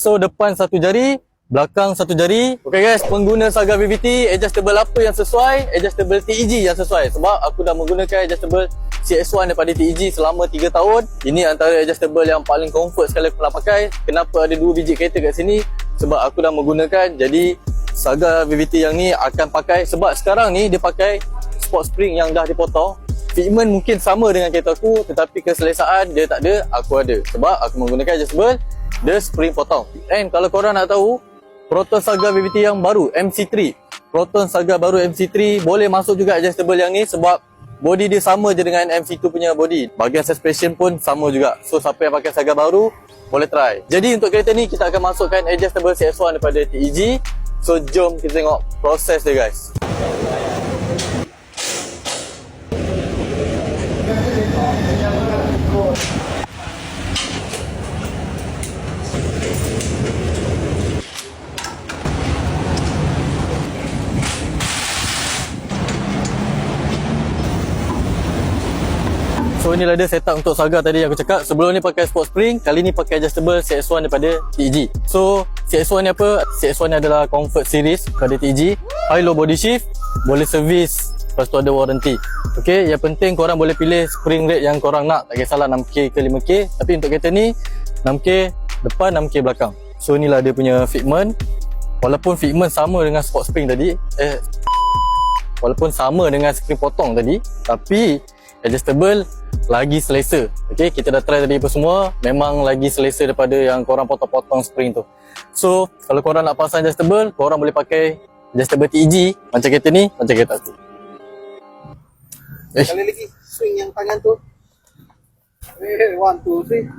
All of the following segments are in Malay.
So depan satu jari, belakang satu jari. Okay guys, pengguna Saga VVT, adjustable apa yang sesuai? Adjustable TEG yang sesuai. Sebab aku dah menggunakan adjustable CS1 daripada TEG selama 3 tahun. Ini antara adjustable yang paling comfort sekali aku nak pakai. Kenapa ada 2 biji kereta kat sini? Sebab aku dah menggunakan. Jadi Saga VVT yang ni akan pakai. Sebab sekarang ni dia pakai sport spring yang dah dipotong. Fitment mungkin sama dengan kereta aku, tetapi keselesaan dia tak ada, aku ada. Sebab aku menggunakan adjustable, dia spring potong. And kalau korang nak tahu, Proton Saga VVT yang baru, MC3, Proton Saga baru MC3 boleh masuk juga adjustable yang ni. Sebab body dia sama je dengan MC2 punya body. Bahagian suspension pun sama juga. So siapa yang pakai Saga baru, boleh try. Jadi untuk kereta ni, kita akan masukkan adjustable CS1 daripada TEG. So jom kita tengok proses dia guys. So inilah dia setup untuk Saga tadi yang aku cakap. Sebelum ni pakai sport spring, kali ni pakai adjustable CS1 daripada TEG. So CS1 ni apa? CS1 ni adalah comfort series pada TEG. High low body shift, boleh service, lepas tu ada warranty. Okay, yang penting korang boleh pilih spring rate yang korang nak. Tak kisahlah 6K ke 5K. Tapi untuk kereta ni 6K depan, 6K belakang. So inilah dia punya fitment. Walaupun fitment sama dengan sport spring tadi, walaupun sama dengan spring potong tadi, tapi adjustable lagi selesa. Okay, kita dah try tadi apa semua, memang lagi selesa daripada yang korang potong-potong spring tu. So kalau korang nak pasang adjustable, korang boleh pakai adjustable TEG macam kereta ni, macam kereta aku. Sekali lagi swing yang tangan tu. 1, 2, 3.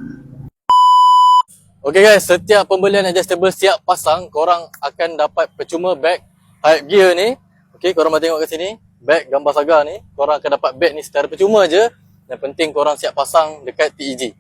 Okay guys, setiap pembelian adjustable siap pasang, korang akan dapat percuma bag type gear ni. Okay, korang boleh tengok kat sini, bag gambar Saga ni. Korang akan dapat bag ni secara percuma je. Yang penting korang siap pasang dekat TEG.